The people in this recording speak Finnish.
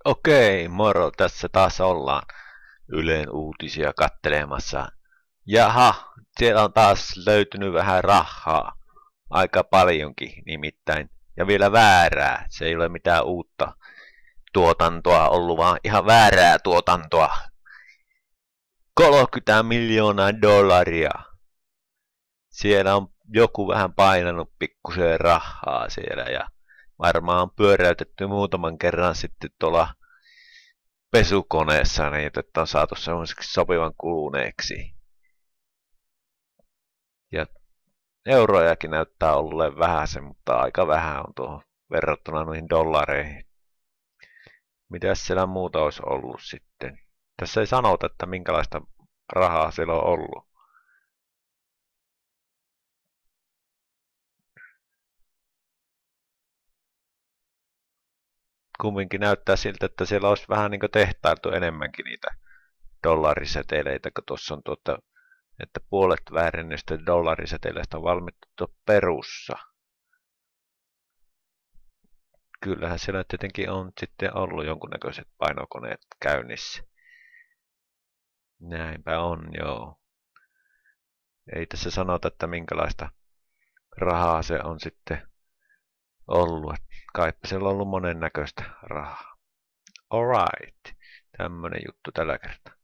Okei, moro, tässä taas ollaan Ylen uutisia kattelemassa. Jaha, siellä on taas löytynyt vähän rahaa. Aika paljonkin nimittäin. Ja vielä väärää. Se ei ole mitään uutta tuotantoa ollut, vaan ihan väärää tuotantoa. 30 miljoonaa dollaria. Siellä on joku vähän painanut pikkusen rahaa siellä ja varmaan on pyöräytetty muutaman kerran sitten tuolla pesukoneessa niin, että on saatu semmoiseksi sopivan kuluneeksi. Ja eurojakin näyttää olleen vähäsen, mutta aika vähän on tuohon verrattuna noihin dollareihin. Mitäs siellä muuta olisi ollut sitten? Tässä ei sanota, että minkälaista rahaa siellä on ollut. Kumminkin näyttää siltä, että siellä olisi vähän niin kuin tehtailtu enemmänkin niitä dollariseteleitä, kun tuossa on että puolet väärenneistä dollariseteleistä on valmistettu Perussa. Kyllähän siellä tietenkin on sitten ollut jonkunnäköiset painokoneet käynnissä. Näinpä on, joo. Ei tässä sanota, että minkälaista rahaa se on sitten ollut. Kaipa siellä on ollut monennäköistä rahaa. Alright, tämmönen juttu tällä kertaa.